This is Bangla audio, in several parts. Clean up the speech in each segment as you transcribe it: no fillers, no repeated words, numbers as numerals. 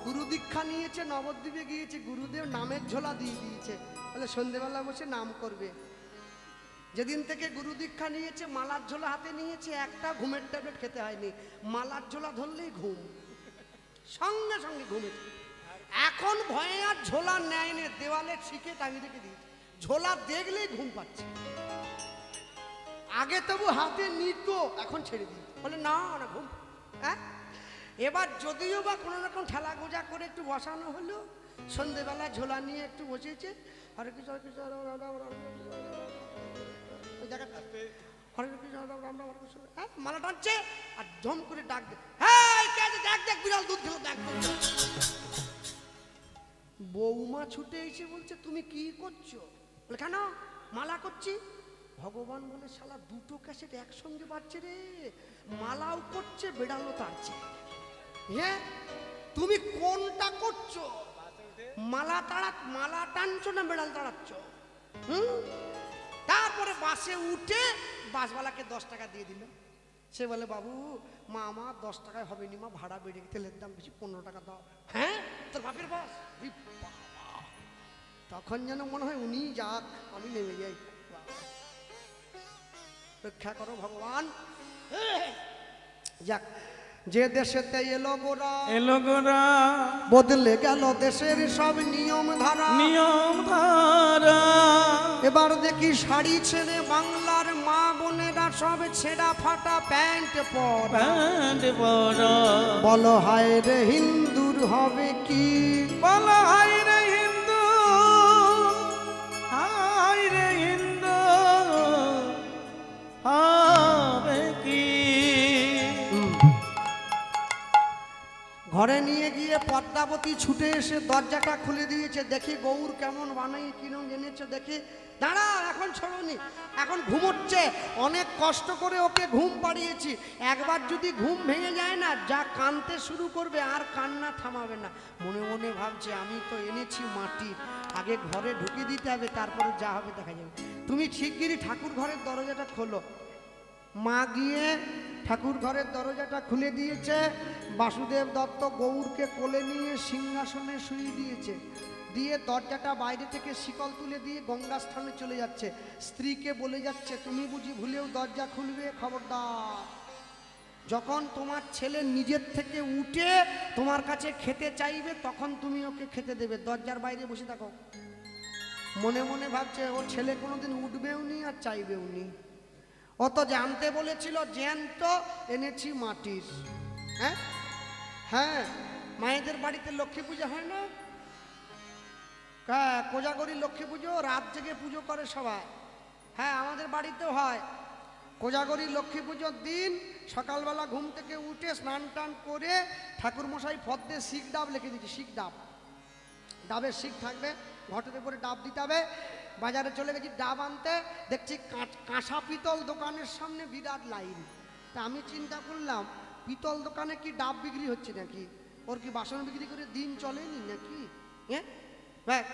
গুরু দীক্ষা নিয়েছে, নবদ্বীপে গিয়েছে, গুরুদেব নামের ঝোলা দিয়ে দিয়েছে, বলে সন্ধ্যেবেলা বসে নাম করবে। যেদিন থেকে গুরু দীক্ষা নিয়েছে মালার ঝোলা হাতে নিয়েছে, একটা ঘুমের ট্যাবলেট খেতে হয়নি, মালার ঝোলা ধরলেই ঘুম, সঙ্গে সঙ্গে ঘুমেছে। এখন ভয়ে আর ঝোলা নেয় নে, দেওয়ালে শিখে টাঙিয়ে রেখে দিয়েছে, ঝোলা দেখলেই ঘুম পাচ্ছে। আগে তবু হাতে নিত, এখন ছেড়ে দিই, বলে না না ঘুম। হ্যাঁ, এবার যদিও বা কোনো রকম ঠেলা গোজা করে একটু বসানো হলো, সন্ধেবেলা ঝোলা নিয়ে একটু বসেছে, হরে কৃষ্ণ হরে কৃষ্ণ হরে কৃষ্ণ, হ্যাঁ মালা টানছে আর ঝম করে ডাক দে, হ্যাঁ দেখ দেখ বিড়াল দুধ খেলো, দেখ। বৌমা ছুটে এসে বলছে তুমি কি করছো? বলে কেন? মালা করছি। ভগবান বলে শালা দুটো ক্যাসেট একসঙ্গে বাজছে রে, মালাও করছে বেড়ালও তাড়ছে। হ্যাঁ, তুমি কোনটা করছো? মালা টানছো না বেড়াল তাড়াচ্ছ? তারপরে বাসে উঠে বাসওয়ালাকে 10 টাকা দিয়ে দিল। সে বলে বাবু মা আমার 10 টাকায় হবে নি মা, ভাড়া বেড়ে গেছে, তেলের দাম বেশি, 15 টাকা দাও। হ্যাঁ, তোর বাপের বাস? তখন যেন মনে হয় উনি যাক, আমি নেমে যাই। রক্ষা করো ভগবান। যাক, যে দেশেতে এলো গোরা বদলে গেল দেশের সব নিয়ম ধারা। এবার দেখি শাড়ি ছেড়ে বাংলার মা বোনেরা সব ছেঁড়া ফাটা প্যান্ট পরা। বলো হায় রে হিন্দুর হবে কি? বলো হায় রে হিন্দু, হায় রে হিন্দু হবে কি? ঘরে নিয়ে গিয়ে পদ্মাবতী ছুটে এসে দরজাটা খুলে দিয়েছে। দেখি গৌর কেমন বানাই কিরম জেনেছে, দেখি দাঁড়া এখন ছড়নি, এখন ঘুমোচ্ছে, অনেক কষ্ট করে ওকে ঘুম পাড়িয়েছি, একবার যদি ঘুম ভেঙে যায় না যা কাঁদতে শুরু করবে, আর কান্না থামাবে না। মনে মনে ভাবছে আমি তো এনেছি মাটি, আগে ঘরে ঢুকে দিতে হবে, তারপরে যা হবে দেখা যাবে। তুমি শিগগিরই ঠাকুর ঘরের দরজাটা খোলো। মা গিয়ে ঠাকুর ঘরের দরজাটা খুলে দিয়েছে। বাসুদেব দত্ত গৌরকে কোলে নিয়ে সিংহাসনে শুয়ে দিয়েছে, দিয়ে দরজাটা বাইরে থেকে শিকল তুলে দিয়ে গঙ্গা স্থানে চলে যাচ্ছে। স্ত্রীকে বলে যাচ্ছে তুমি বুঝি ভুলেও দরজা খুলবে, খবরদার। যখন তোমার ছেলে নিজের থেকে উঠে তোমার কাছে খেতে চাইবে তখন তুমি ওকে খেতে দেবে, দরজার বাইরে বসে থাকো। মনে মনে ভাবছে ও ছেলে কোনোদিন উঠবেও নি আর চাইবেও নি, অত জানতে বলেছিল জ্যান্ত, এনেছি মাটির। হ্যাঁ হ্যাঁ, মায়েদের বাড়িতে লক্ষ্মী পূজা হয় না? কোজাগরি লক্ষ্মী পুজো রাত জেগে পুজো করে সবাই। হ্যাঁ, আমাদের বাড়িতেও হয়। কোজাগরি লক্ষ্মী পুজোর দিন সকালবেলা ঘুম থেকে উঠে স্নান টান করে ঠাকুর মশাই ফদ্দে শিখ ডাব লিখে দিচ্ছি, শিখ ডাব, ডাবের শিখ থাকবে, ঘটের উপরে ডাব দিতে হবে। বাজারে চলে গেছি ডাব আনতে, দেখছি কাঁসা পিতল দোকানের সামনে বিরাট লাইন। তা আমি চিন্তা করলাম পিতল দোকানে কি ডাব বিক্রি হচ্ছে নাকি, ওর কি বাসন বিক্রি করে দিন চলেনি নাকি? হ্যাঁ,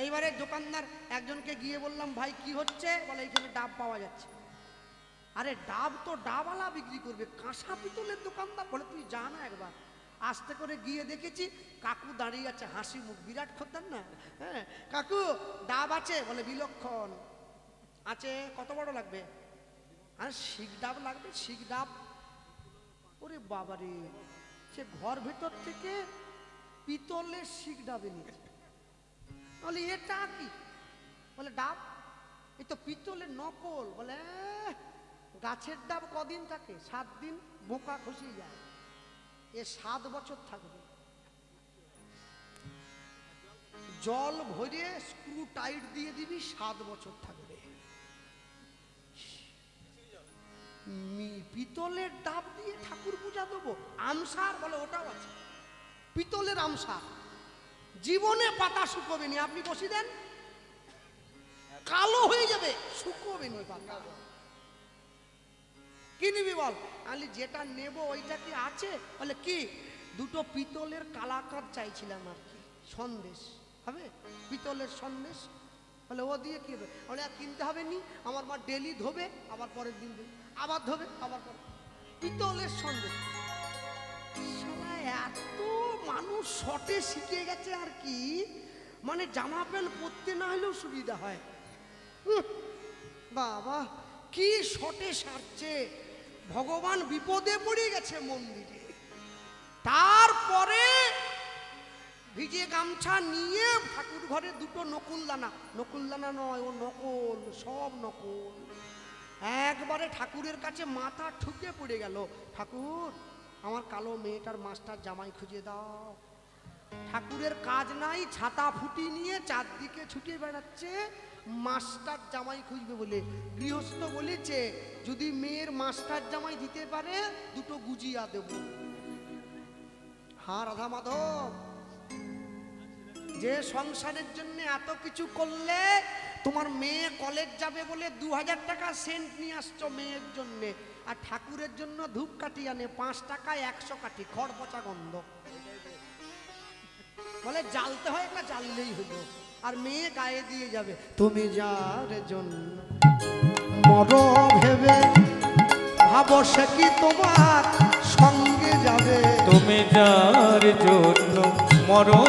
এইবারে দোকানদার একজনকে গিয়ে বললাম ভাই কি হচ্ছে? বলে এইখানে ডাব পাওয়া যাচ্ছে। আরে ডাব তো ডাবওয়ালা বিক্রি করবে, কাঁসা পিতলের দোকানদার? বলে তুই যা না একবার। আস্তে করে গিয়ে দেখেছি কাকু দাঁড়িয়ে আছে, হাসি মুখ, বিরাট খদ্দের না। হ্যাঁ, কাকু ডাব আছে? বলে বিলক্ষণ আছে, কত বড় লাগবে? আর শিখ ডাব লাগবে, শিখ ডাব। ওরে বাবারে, সে ঘর ভেতর থেকে পিতলের শিখ ডাবে নিয়েছে। বলে এটা কি? বলে ডাব, এই তো পিতলের নকল। বলে গাছের ডাব কদিন থাকে? 7 দিন, বোকা খসিয়ে যায়, এ 7 বছর থাকবে। জল ভরে স্ক্রু টাইট দিয়ে দিবি, 7 বছর থাকবে। পিতলের ডাব দিয়ে ঠাকুর পূজা দেবো? আমসার? বলে ওটাও আছে, পিতলের আমসার, জীবনে পাতা শুকোবে নি। আপনি বসে দেন, কালো হয়ে যাবে, শুকোবে নি পাতা। কি নিবি বল? আমি যেটা নেব ওইটা কি আছে? বলে কি? 2টো পিতলের কালাকার চাইছিলাম আর কি, সন্দেশ হবে, পিতলের সন্দেশ। বলে ও দিয়ে কি হবে? বলে আর কিনতে হবে নি, আমার মা ডেলি ধোবে, আবার পরের দিন ধোবে, আবার ধোবে, আবার পরে। পিতলের সন্দেশ। এত মানুষ শর্টে শিখে গেছে আর কি, মানে জামা প্যান্ট পরতে না হলেও সুবিধা হয়। বাবা কি শর্টে সারছে, ভগবান বিপদে পড়ে গেছে মন্দিরে। তারপরে ভিজে গামছা নিয়ে ঠাকুর ঘরে দুটো নকুলদানা, নকুলদানা নয় ও নকল, সব নকল, একবারে ঠাকুরের কাছে মাথা ঠুকে পড়ে গেল, ঠাকুর আমার কালো মেয়েটার মাস্টার জামাই খুঁজে দাও। ঠাকুরের কাজ নাই, ছাতা ফুটি নিয়ে চারদিকে ছুটে বেড়াচ্ছে মাস্টার জামাই খুঁজবে বলে। গৃহস্থ বলেছে যদি মেয়ের মাস্টার জামাই দিতে পারে দুটো গুজিয়া দেব। হ্যাঁ রাধা মাধব, যে সংসারের জন্য এত কিছু করলে, তোমার মেয়ে কলেজ যাবে বলে 2000 টাকা সেন্ট নিয়ে আসছো মেয়ের জন্য, আর ঠাকুরের জন্য ধূপ কাঠি আনে 5 টাকায় 100 কাঠি, খড় পচা গন্ধ, বলে জ্বালতে হয় না, জ্বাললেই হলো, আর মেয়ে গায়ে দিয়ে যাবে। তুমি যার জন্য মরো ভেবে ভাবো সে কি তোমার সঙ্গে যাবে। তুমি যার জন্য মরো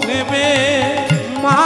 ভেবে মা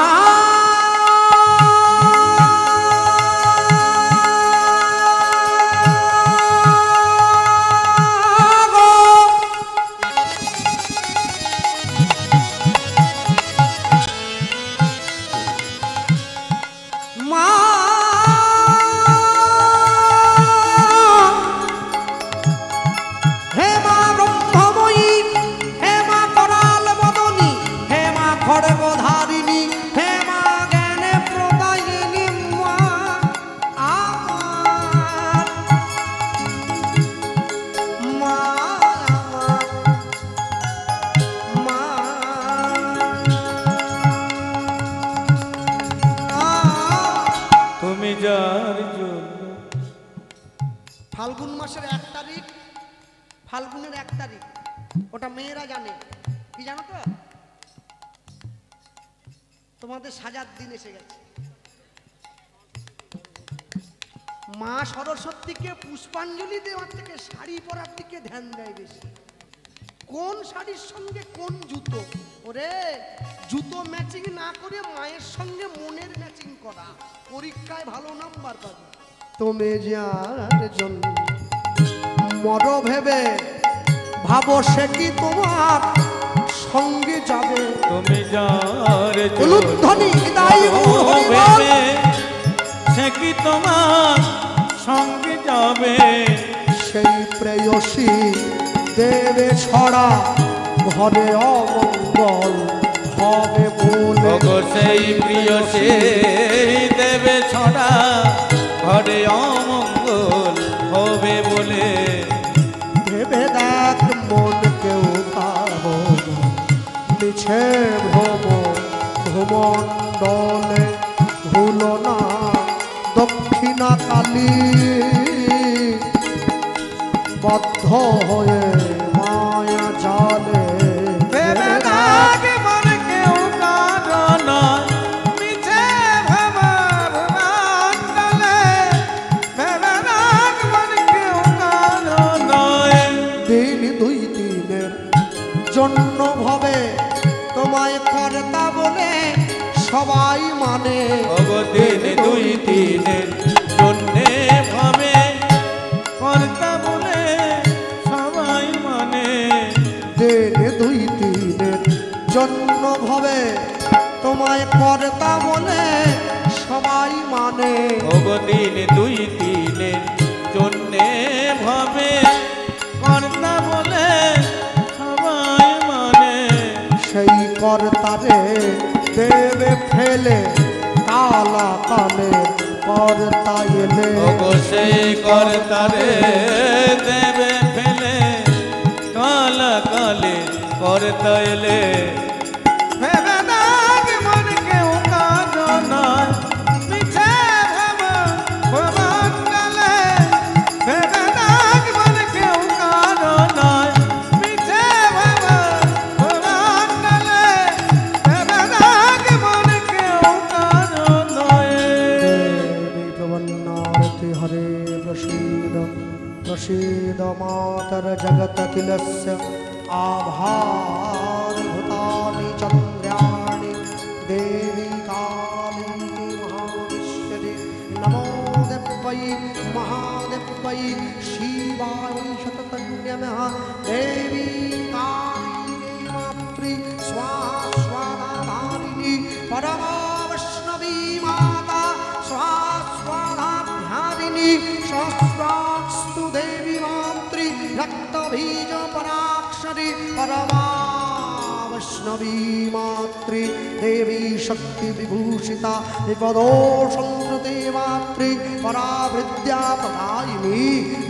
ফাল্গুন মাসের 1 তারিখ, ফাল্গুনের 1 তারিখ, ওটা মেয়েরা জানে, কি জানো তো? তোমাদের সাজার দিন এসে গেছে। মা সরস্বতীকে পুষ্পাঞ্জলি দেওয়ার থেকে শাড়ি পরার দিকে ধ্যান দেয় বেশি। কোন শাড়ির সঙ্গে কোন জুতো, ওরে জুতো ম্যাচিং না করে মায়ের সঙ্গে মনের ম্যাচিং করা, পরীক্ষায় ভালো নাম্বার পাবে। তুমি যার জন্য মরো ভেবে ভাবো সে কি তোমার সঙ্গে যাবে। তুমি যার উলুধ্বনি ভেবে সে কি তোমার সঙ্গে যাবে। সেই প্রেয়সী দেবে ছড়া ঘরে অমঙ্গল হবে বলে। সেই প্রেয়সী দেবে ছড়া ঘরে অমঙ্গল হবে বলে। ভেবে দেখ মন কেউ পাবো মিছে ভ্রম ভূমণ্ডলে, ভুলো না দক্ষিণা কালী বদ্ধ হয়ে মায়া জালে। ভেবে দেখ মন কেউ কারণ মিছে ভ্রম ভূমণ্ডলে, ভেবে দেখ মন কেউ কারণ। দিন 2 দিনের জন্য ভবে তোমায় কর্তা বলে সবাই মানে। দিন 2 দিনের জন্যে ভাবে কর্তা বলে সবাই মানে। দিন 2 দিনের জন্য ভবে তোমায় কর্তা বলে সবাই মানে। দিন 2 দিনের জন্যে ভাবে কর্তা বলে সবাই মানে। সেই কর্তারে দেবে ফেলে কালা কালে কর্তা এলে। সেই কর্তারে দেবে ফেলে কালা কালে কর্তা এলে। ভেবে দেখ মন কেউ কারণ নয় মিছে ভ্রম ভূমণ্ডলে, ভেবে দেখ মন কেউ কারণ নয় মিছে ভ্রম ভূমণ্ডলে, ভেবে দেখ মন কেউ কারণ নয়। দেবী প্রবন্নারতি হরে প্রসীদ প্রসীদ মাতর জগত কিলস্য আভার পরমা বৈষ্ণবী মাতা স্বাস্বাধাধ্যাদিনী সহস্রাস্তু দেবী মাতৃ রক্তবীজ পরাক্ষরী পরমা वैष्णवी मातृ देवी शक्ति विभूषिता विपदो संस्कृते मातृ पराविद्या प्रदायिनी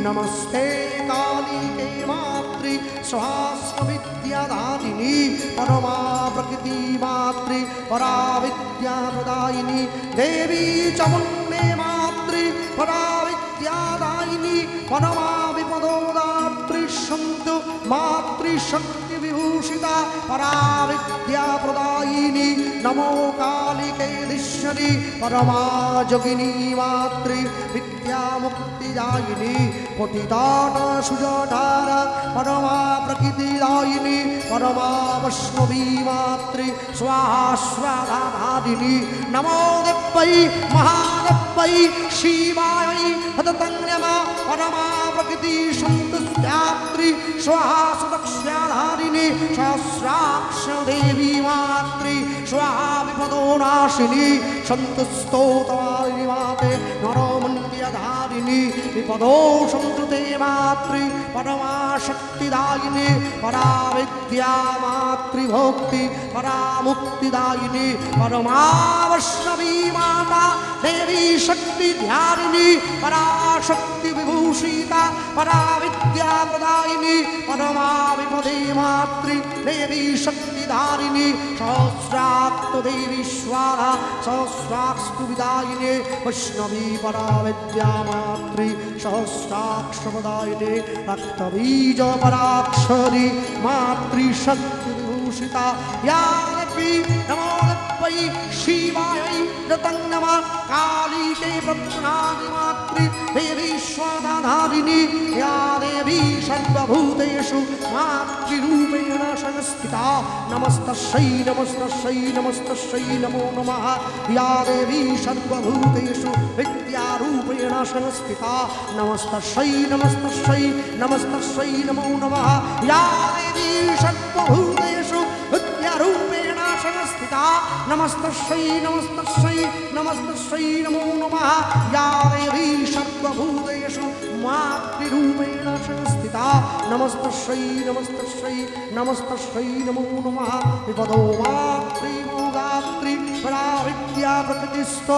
नमस्ते कालिके मातृ स्वास्विद्यादायिनी परमा प्रकृति मातृ पराविद्या प्रदायिनी देवी चामुण्डे मातृ पराविद्यादायिनी परमा विपदो दात्री सन्तु मातृशक्ति विभूषिता पराविद्या प्रदायिनी नमो कालिकेश्वरी परमा जोगिनी मातृ विद्या मुक्तिदायिनी पतितान सुजाधार परमा प्रकृतिदायिनी परमा वैष्णवी मातृ स्वाहास्वादादिनी नमो देवै महादेवै शिवाय हततन्यमा परमा प्रकृति संतुष्टात्री स्वाहा सुदक्षाधारिणी सहस्राक्ष देवी मातृ स्वाहा विपदो नाशिनी संतुष्टोतारिणी माते नरमण्ड्यधारिणी विपदो संतुते मातृ परमा शक्तिदायिनी परा विद्या मातृभक्ति परा मुक्तिदायिनी परमा वैष्णवी माता देवी शक्ति ध्यारिणी परा शक्ति विभूषिता परा विद्या प्रदायिनी परमा विपदे मातृ देवी शक्तिधारिणी सहस्राक्त देवी स्वाहा सहस्राक्षु विदायिनी वैष्णवी परा विद्या मातृ सहस्राक्ष प्रदायिनी रक्तबीज पराक्षरी मातृ शक्ति विभूषिता या देवी नमो देवै शिवाय नमः कालिके प्रत्नादि मातृ देवी स्वाधारिणी या देवी सर्वभूतेषु मातृरूपेण संस्थिता नमस्तस्यै नमस्तस्यै नमस्तस्यै नमो नमः या देवी सर्वभूतेषु विद्यारूपेण संस्थिता नमस्तस्यै नमस्तस्यै नमस्तस्यै नमो नमः या देवी सर्वभूतेषु विद्यारूपेण संस्थिता नमस्तस्यै नमस्तस्यै नमस्तस्यै नमो नमः या देवी सर्वभूतेषु मातृरूपेण संस्थिता नमस्तस्यै नमस्तस्यै नमस्तस्यै नमो नमः विपदो मातृमोगात्रि परा विद्या प्रकृतिस्थ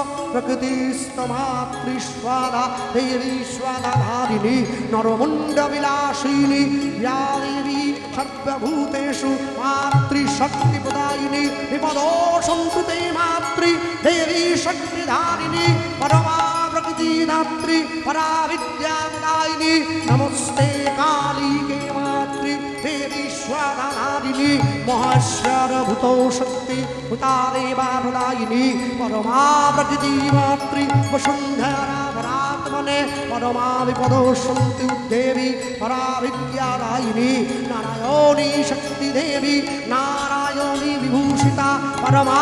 मातृस्वादा देवी स्वादाधारिणी नरमुण्डविलासिनी या देवी सर्वभूतेषु मातृशक्तिप्रदायिनी विपदो सन्तु ते मातृ देवी शक्तिधारिणी परमा प्रकृतिदात्री परा विद्याप्रदायिनी नमस्ते कालिके मातृ देवी स्वाधारिणी महस्वरभूतो शक्ति हुता देवा प्रदायिनी परमा प्रकृति मातृ वसुन्धरा परात्मने परमा विपदो सन्तु देवी परा विद्यादायिनी नारायणी शक्ति देवी नारायणी विभूषिता परमा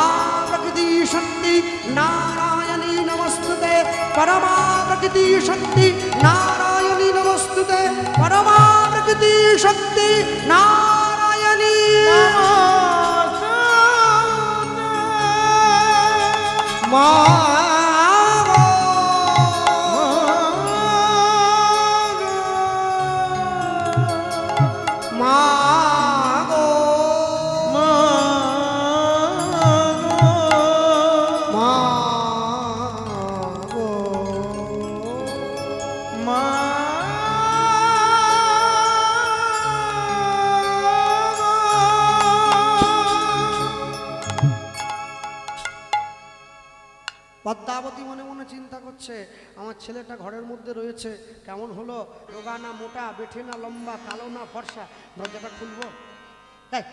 प्रकृति शक्ति नारायणी नमस्तुते परमा प्रकृति शक्ति नारायणी नमस्तुते परमा प्रकृति शक्ति नारायणी পদ্মাবতী মনে মনে চিন্তা করছে আমার ছেলেটা ঘরের মধ্যে রয়েছে কেমন হলো রোগা না মোটা বেঠে না লম্বা কালো না ফর্সা দরজাটা খুলবো এই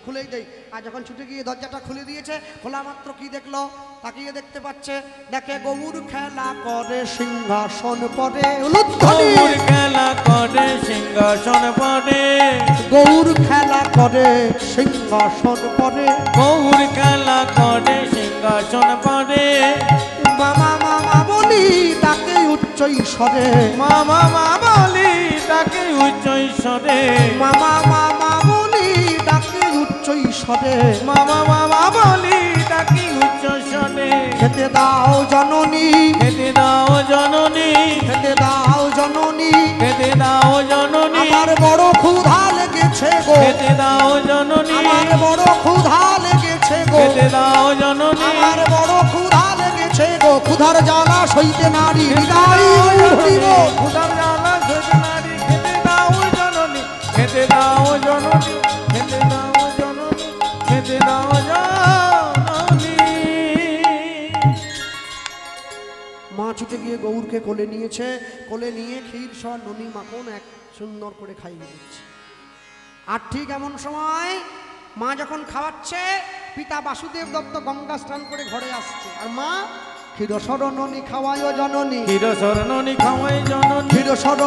খুলেই দেই আর যখন ছুটে গিয়ে দরজাটা খুলে দিয়েছে খোলা মাত্র কি দেখলো তাকিয়ে দেখতে পাচ্ছে দেখে গৌর খেলা করে সিংহাসন পরে গৌর খেলা করে সিংহাসন পরে গৌর খেলা করে সিংহাসন পরে গৌর খেলা করে সিংহাসন পরে মামা মামা বলি তাকে উচ্চ ঈশ্বরে মামা মা বলি তাকে উচ্চ ঈশ্বরে মামা মামা বলি তাকে উচ্চ ঈশ্বরে মামা মামা বলি তাকে খেতে দাও জননী, খেতে দাও জননী, খেতে দাও জননী, খেতে দাও জননী, আমার বড় ক্ষুধা লেগেছে গো, খেতে দাও জননী, আমার বড় ক্ষুধা লেগেছে গো, খেতে দাও জননী, আমার বড় ক্ষুধা লেগেছে গো, ক্ষুধার জ্বালা সইতে নারী হৃদয় হরিব। ক্ষুধার জ্বালা সইতে নারী, খেতে দাও জননী, খেতে দাও জননী, খেতে দাও জননী, খেতে দাও জননী। মা ছুটে গিয়ে গৌরকে কোলে নিয়েছে, কোলে নিয়ে ক্ষীর সর ননি মাখন এক সুন্দর করে খাইয়ে দিচ্ছে। আর ঠিক এমন সময় মা যখন খাওয়াচ্ছে, পিতা বাসুদেব দত্ত গঙ্গা স্নান করে ঘরে আসছে, আর মা ক্ষীরসর ননি খাওয়ায় জননী, ক্ষীরসর ননি খাওয়াই জননী, ক্ষীরসর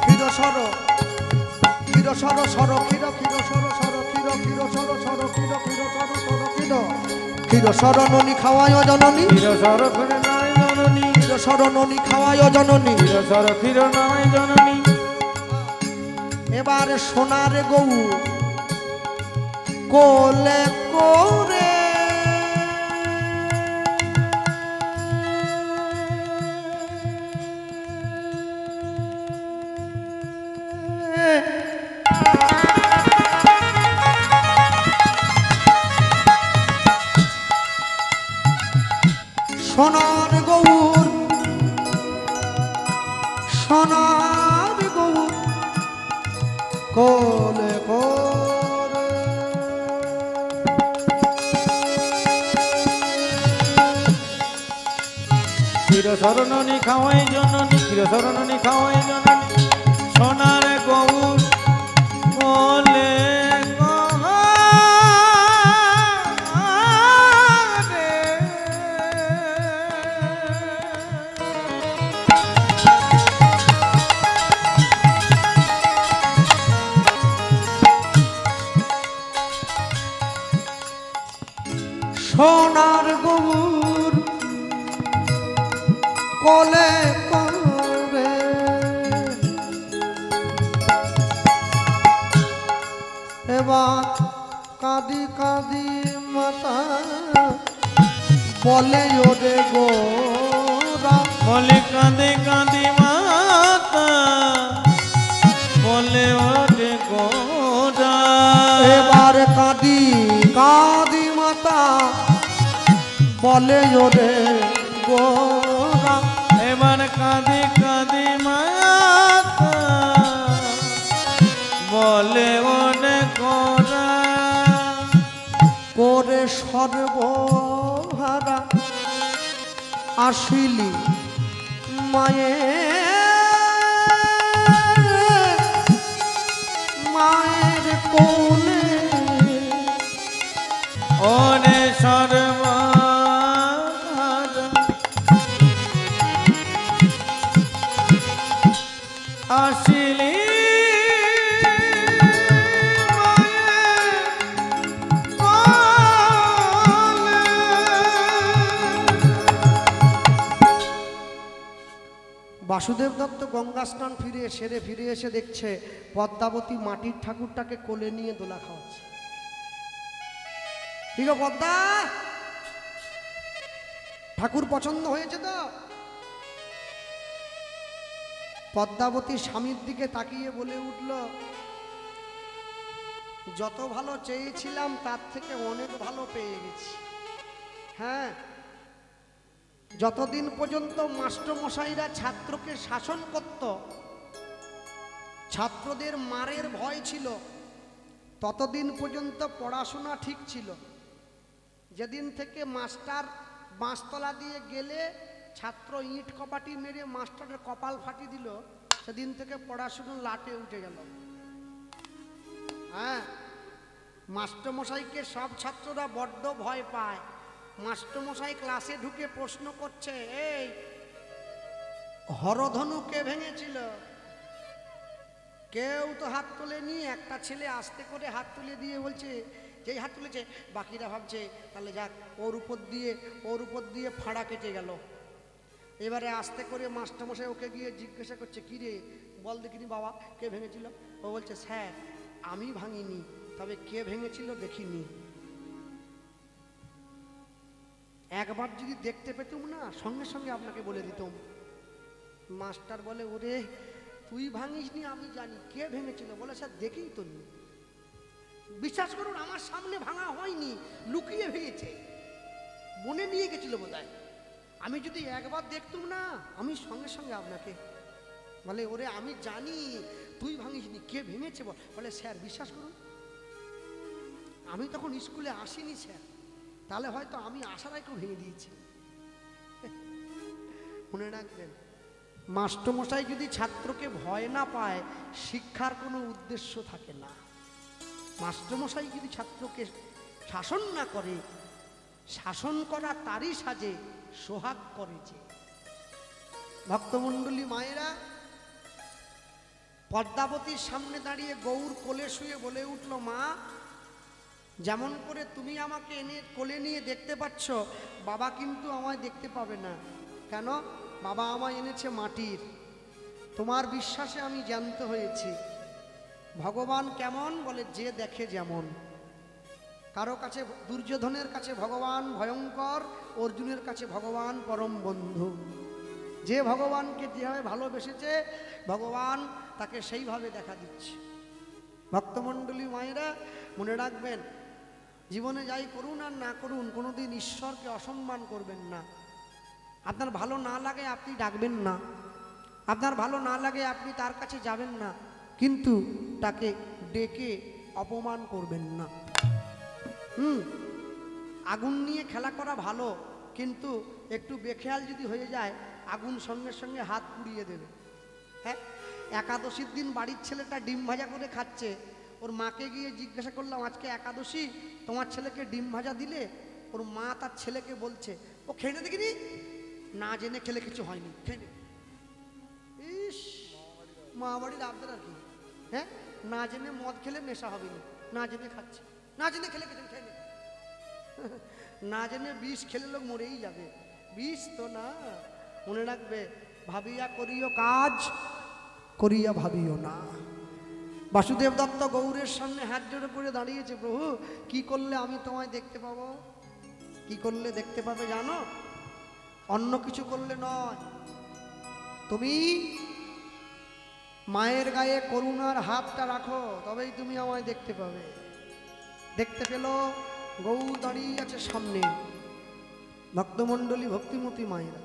ক্ষীরসর ক্ষীরসর সর ক্ষীর ক্ষীরসর সর ক্ষীর ক্ষীরসর সর ক্ষীর ক্ষীরসর সর ক্ষীর ক্ষীরসর ননি খাওয়ায় জননী, ক্ষীরসর ক্ষীর নাই জননী, ক্ষীরসর ননি খাওয়ায় জননী। ক্ষীরসর ক্ষীর নাই জননী। এবার সোনার গৌ কোলে করে সোনার গৌর, সোনার গৌর কোলে করে ক্ষীরসর ননি খাওয়াই জননী, ক্ষীরসর ননি খাওয়াই জননী, সোনার গৌর কোলে সোনার গৌর কোলে করে এবার কাঁদি কাঁদি মাতা বলে ওরে গোরা, বলে কাঁদে কাঁদে মাতা, বলে ওরে গোরা। এবার কাঁদি কাঁদি মাতা বলে ওরে গোরা, এবার কাঁদে কাঁদে মাতা, বলে ওরে গোরা। করে সর্বহারা আসিলি মায়ের কোলে, ওরে সর্বহারা আসিলি বাসুদেব দত্ত গঙ্গা স্নান ফিরে এসে দেখছে পদ্মাবতী মাটির ঠাকুরটাকে কোলে নিয়ে দোলা খাওয়াচ্ছে। কি গো পদ্মা, ঠাকুর পছন্দ হয়েছে তো? পদ্মাবতী স্বামীর দিকে তাকিয়ে বলে উঠল, যত ভালো চেয়েছিলাম তার থেকে অনেক ভালো পেয়ে গেছি। হ্যাঁ, যতদিন পর্যন্ত মাস্টারমশাইরা ছাত্রকে শাসন করত, ছাত্রদের মারের ভয় ছিল, ততদিন পর্যন্ত পড়াশোনা ঠিক ছিল। যেদিন থেকে মাস্টার বাঁশতলা দিয়ে গেলে ছাত্র ইট কপাটি মেরে মাস্টারের কপাল ফাটিয়ে দিল, সেদিন থেকে পড়াশুনো লাটে উঠে গেল। হ্যাঁ, মাস্টারমশাইকে সব ছাত্ররা বড্ড ভয় পায়। মাস্টারমশাই ক্লাসে ঢুকে প্রশ্ন করছে, এই হরধনু কে ভেঙেছিল? কেউ তো হাত তোলেনি। একটা ছেলে আস্তে করে হাত তুলে দিয়ে বলছে, যেই হাত তুলেছে বাকিরা ভাবছে তাহলে যাক, ওর উপর দিয়ে ফাঁড়া কেটে গেল। এবারে আস্তে করে মাস্টারমশাই ওকে গিয়ে জিজ্ঞাসা করছে, কি রে বল দেখিনি বাবা, কে ভেঙেছিল? ও বলছে, স্যার আমি ভাঙিনি, তবে কে ভেঙেছিল দেখিনি। একবার যদি দেখতে পেতুম না সঙ্গে সঙ্গে আপনাকে বলে দিতাম। মাস্টার বলে, ওরে তুই ভাঙিসনি আমি জানি, কে ভেঙেছিল? বলে, স্যার দেখেই তো নি। বিশ্বাস করুন আমার সামনে ভাঙা হয়নি, লুকিয়ে ভেঙেছে, বনে নিয়ে গেছিল বোধহয়। আমি যদি একবার দেখতুম না আমি সঙ্গে সঙ্গে আপনাকে বলে, ওরে আমি জানি তুই ভাঙিসনি, কে ভেঙেছে বলে, স্যার বিশ্বাস করুন আমি তখন স্কুলে আসিনি স্যার, তাহলে হয়তো আমি আসার আগে ভেঙে দিয়েছি। মনে রাখবেন, মাস্টারমশাই যদি ছাত্রকে ভয় না পায় শিক্ষার কোনো উদ্দেশ্য থাকে না। মাস্টারমশাই যদি ছাত্রকে শাসন না করে, শাসন করা তারই সাজে সোহাগ করে যে। ভক্তমণ্ডলী মায়েরা, পদ্মাবতীর সামনে দাঁড়িয়ে গৌর কোলে শুয়ে বলে উঠল, মা যেমন করে তুমি আমাকে এনে কোলে নিয়ে দেখতে পাচ্ছ, বাবা কিন্তু আমায় দেখতে পাবে না। কেন? বাবা আমায় এনেছে মাটির। তোমার বিশ্বাসে আমি জ্ঞান্ত হয়েছি। ভগবান কেমন? বলে, যে দেখে যেমন। কারো কাছে দুর্যোধনের কাছে ভগবান ভয়ঙ্কর, অর্জুনের কাছে ভগবান পরম বন্ধু। যে ভগবানকে যেভাবে ভালোবেসেছে ভগবান তাকে সেইভাবে দেখা দিচ্ছে। ভক্তমণ্ডলী মায়েরা, মনে রাখবেন, জীবনে যাই করুন আর না করুন কোনোদিন ঈশ্বরকে অসম্মান করবেন না। আপনার ভালো না লাগে আপনি ডাকবেন না, আপনার ভালো না লাগে আপনি তার কাছে যাবেন না, কিন্তু তাকে ডেকে অপমান করবেন না। আগুন নিয়ে খেলা করা ভালো, কিন্তু একটু বেখেয়াল যদি হয়ে যায় আগুন সঙ্গে সঙ্গে হাত পুড়িয়ে দেবে। হ্যাঁ, একাদশীর দিন বাড়ির ছেলেটা ডিম ভাজা করে খাচ্ছে, ওর মাকে গিয়ে জিজ্ঞাসা করলাম, আজকে একাদশী তোমার ছেলেকে ডিম ভাজা দিলে? ওর মা তার ছেলেকে বলছে, ও খেয়ে নে দেখিনি, না জেনে খেলে কিছু হয়নি, খেয়ে নে। ইস, মা বাড়ির আবদার আর কি। হ্যাঁ, না জেনে মদ খেলে নেশা হবে না, না জেনে খাচ্ছে, না জেনে খেলে কিছু খেয়ে নে। না জেনে বিষ খেলে লোক মরেই যাবে, বিষ তো না। মনে রাখবে, ভাবিয়া করিও কাজ, করিয়া ভাবিও না। বাসুদেব দত্ত গৌরের সামনে হাত জোড়ে করে দাঁড়িয়েছে, প্রভু কি করলে আমি তোমায় দেখতে পাবো? কি করলে দেখতে পাবে জানো? অন্য কিছু করলে নয়, তুমি মায়ের গায়ে করুণার হাতটা রাখো, তবেই তুমি আমায় দেখতে পাবে। দেখতে পেল গৌর দাঁড়িয়ে আছে সামনে। ভক্তমণ্ডলী, ভক্তিমতী মায়েরা,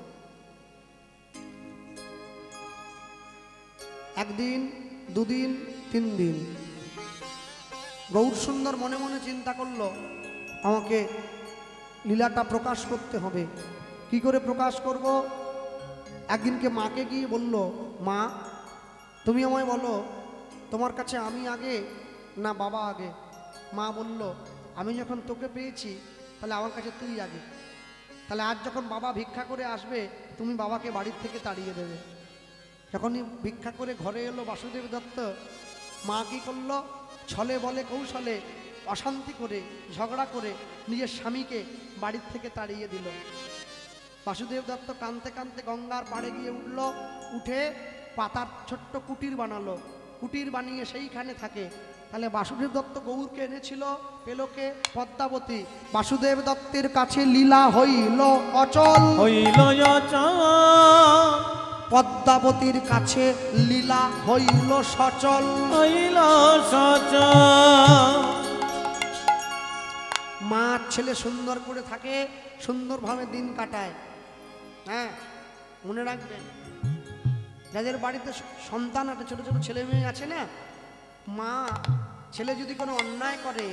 একদিন, দুদিন, 3 দিন গৌর সুন্দর মনে মনে চিন্তা করলো, আমাকে লীলাটা প্রকাশ করতে হবে। কি করে প্রকাশ করব? একদিনকে মাকে গিয়ে বলল, মা তুমি আমায় বলো, তোমার কাছে আমি আগে না বাবা আগে? মা বলল, আমি যখন তোকে পেয়েছি তাহলে আমার কাছে তুই আগে। তাহলে আজ যখন বাবা ভিক্ষা করে আসবে তুমি বাবাকে বাড়ির থেকে তাড়িয়ে দেবে। যখনই ভিক্ষা করে ঘরে এলো বাসুদেব দত্ত, মা কী করলো? ছলে বলে কৌশলে অশান্তি করে ঝগড়া করে নিজের স্বামীকে বাড়ির থেকে তাড়িয়ে দিল। বাসুদেব দত্ত কাঁদতে কাঁদতে গঙ্গার পাড়ে গিয়ে উঠল, উঠে পাতার ছোট্ট কুটির বানালো, কুটির বানিয়ে সেইখানে থাকে। তাহলে বাসুদেব দত্ত গৌরকে এনেছিল, পেলকে পদ্মাবতী। বাসুদেব দত্তের কাছে লীলা হইল অচল, হইল অচল, পদ্মাবতীর কাছে লীলা হইল সচল, হইল সচল। মা ছেলে সুন্দর করে থাকে, সুন্দরভাবে দিন কাটায়। হ্যাঁ, মনে রাখবেন, যাদের বাড়িতে সন্তান আছে, ছোট ছোট ছেলে মেয়ে আছে না, মা ছেলে যদি কোনো অন্যায় করে,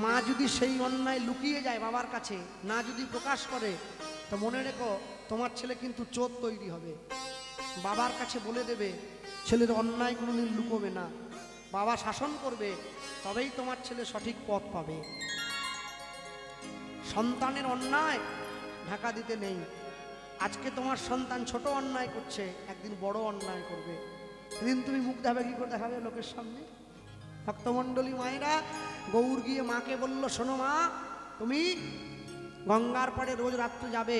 মা যদি সেই অন্যায় লুকিয়ে যায় বাবার কাছে, না যদি প্রকাশ করে, তো মনে রেখো তোমার ছেলে কিন্তু চোর তৈরি হবে। বাবার কাছে বলে দেবে, ছেলের অন্যায় কোনোদিন লুকোবে না, বাবা শাসন করবে, তবেই তোমার ছেলে সঠিক পথ পাবে। সন্তানের অন্যায় ঢাকা দিতে নেই। আজকে তোমার সন্তান ছোট অন্যায় করছে, একদিন বড় অন্যায় করবে, সেদিন তুমি মুখ দেখাবে কি করে দেখাবে লোকের সামনে? ভক্তমণ্ডলী মায়েরা, গৌর গিয়ে মাকে বলল, শোনো মা, তুমি গঙ্গার পাড়ে রোজ রাত্রে যাবে,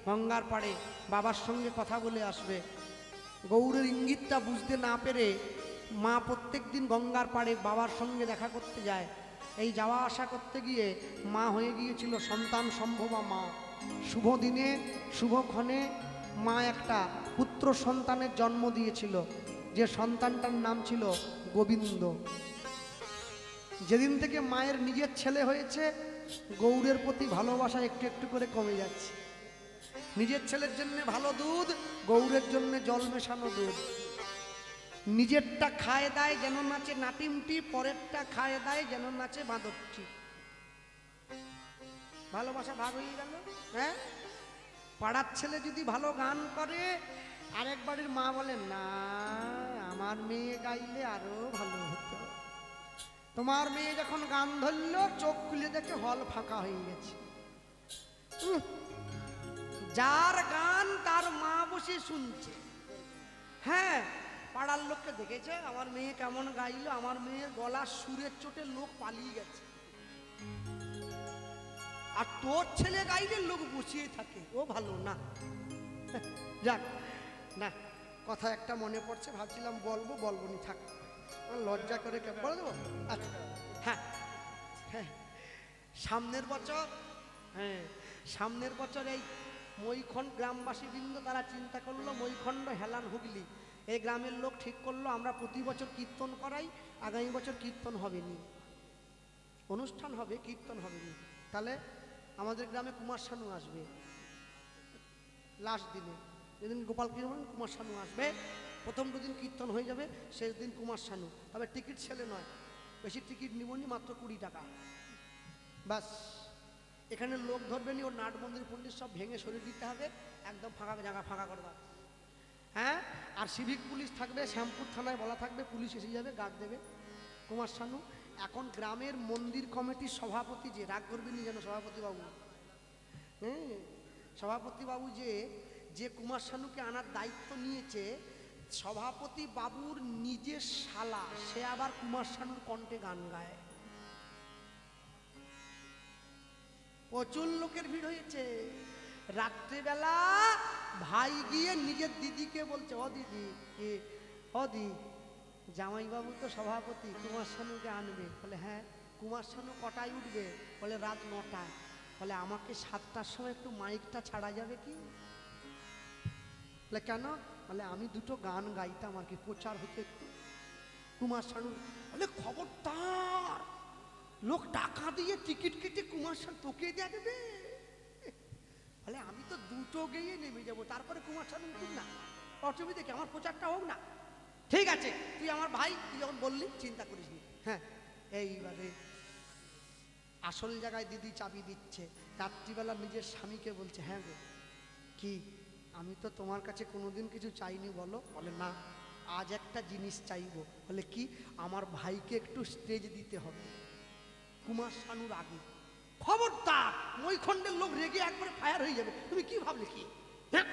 গঙ্গার পাড়ে বাবার সঙ্গে কথা বলে আসবে। গৌরের ইঙ্গিতটা বুঝতে না পেরে মা প্রত্যেক দিন গঙ্গার পাড়ে বাবার সঙ্গে দেখা করতে যায়। এই যাওয়া আসা করতে গিয়ে মা হয়ে গিয়েছিল সন্তান সম্ভবা মা। শুভ দিনে শুভক্ষণে মা একটা পুত্র সন্তানের জন্ম দিয়েছিল, যে সন্তানটার নাম ছিল গোবিন্দ। যেদিন থেকে মায়ের নিজের ছেলে হয়েছে, গৌরের প্রতি ভালোবাসা একটু একটু করে কমে যাচ্ছে। নিজের ছেলের জন্য ভালো দুধ, গৌরের জন্য জল মেশানো দুধ। নিজেরটা খায় দায় যেন নাচে নাটিমটি, পরেরটা খায় দায় যেন নাচে বাঁদরটি। ভালোবাসা ভাগ হয়ে গেল। হ্যাঁ, পাড়ার ছেলে যদি ভালো গান করে, আরেক বাড়ির মা বলেন না আমার মেয়ে গাইলে আরো ভালো হতো। তোমার মেয়ে যখন গান ধরলো, চোখ খুলে দেখে হল ফাঁকা হয়ে গেছে। যার গান তার মা বসে শুনছে। হ্যাঁ, পাড়ার লোককে দেখেছে আমার মেয়ে কেমন গাইলো, আমার মেয়ের গলার সুরের চোটে লোক পালিয়ে গেছে। আর তোর ছেলে গাইলে লোক বসিয়ে থাকে, ও ভালো না। যাক না, কথা একটা মনে পড়ছে, ভাবছিলাম বলবো নি, থাক, লজ্জা করে কেন বলে দেবো। আচ্ছা, হ্যাঁ হ্যাঁ, সামনের বছর এই মৈখণ্ড গ্রামবাসী বৃন্দ তারা চিন্তা করলো, মৈখণ্ড হেলান হুগলি এই গ্রামের লোক ঠিক করলো আমরা প্রতি বছর কীর্তন করাই, আগামী বছর কীর্তন হবে নি, অনুষ্ঠান হবে, কীর্তন হবে নি। তাহলে আমাদের গ্রামে কুমার শানু আসবে লাস্ট দিনে, যেদিন গোপাল কীর্তন কুমার শানু আসবে। প্রথম দুদিন কীর্তন হয়ে যাবে, শেষ দিন কুমার শানু। তবে টিকিট ছেলে নয়, বেশি টিকিট নিবনি, মাত্র 20 টাকা বাস। এখানে লোক ধরবেনি, ওর নাট মন্দির পন্ডিত সব ভেঙে সরিয়ে দিতে হবে, একদম ফাঁকা জায়গা ফাঁকা করে দাও। হ্যাঁ, আর সিভিক পুলিশ থাকবে, শ্যামপুর থানায় বলা থাকবে, পুলিশ এসে যাবে, গার্ড দেবে। কুমার শানু এখন গ্রামের মন্দির কমিটির সভাপতি, যে রাগ করবেনি যেন সভাপতি বাবু, হ্যাঁ সভাপতি বাবু যে কুমার শানুকে আনার দায়িত্ব নিয়েছে, সভাপতি বাবুর নিজের শালা, সে আবার কুমার শানুর কণ্ঠে গান গায়। প্রচুর লোকের ভিড় হয়েছে। রাত্রেবেলা ভাই গিয়ে নিজের দিদিকে বলছে, ও দিদি, ও দি, জামাইবাবু তো সভাপতি, কুমার শানুকে আনবে। বলে হ্যাঁ। কুমার শানু কটায় উঠবে? বলে রাত 9টায়। বলে আমাকে 7টার সময় একটু মাইকটা ছাড়া যাবে কি? বলে কেন? বলে আমি দুটো গান গাইতাম আর কি, প্রচার হতো একটু। কুমার শানু বলে খবরদার, লোক টাকা দিয়ে টিকিট কেটে কুমার শানু তোকে দেখবে। বলে আমি তো দুটো গেয়ে নেমে যাবো, তারপরে কুমার শানু উঠুন না, অসুবিধা কি, আমার প্রচারটা হোক না। ঠিক আছে, তুই আমার ভাই, তুই যখন বললি চিন্তা করিস নি। হ্যাঁ, এইবারে আসল জায়গায় দিদি চাবি দিচ্ছে। রাত্রিবেলা নিজের স্বামীকে বলছে, হ্যাঁ গো কি, আমি তো তোমার কাছে কোনোদিন কিছু চাইনি বলো। বলে না, আজ একটা জিনিস চাইবো। বলে কি? আমার ভাইকে একটু স্টেজ দিতে হবে কুমার শানুর আগে। খবরদার, মৈখণ্ডের লোক রেগে একবারে ফায়ার হয়ে যাবে। তুমি কি ভাবলে কি? হ্যাঁ,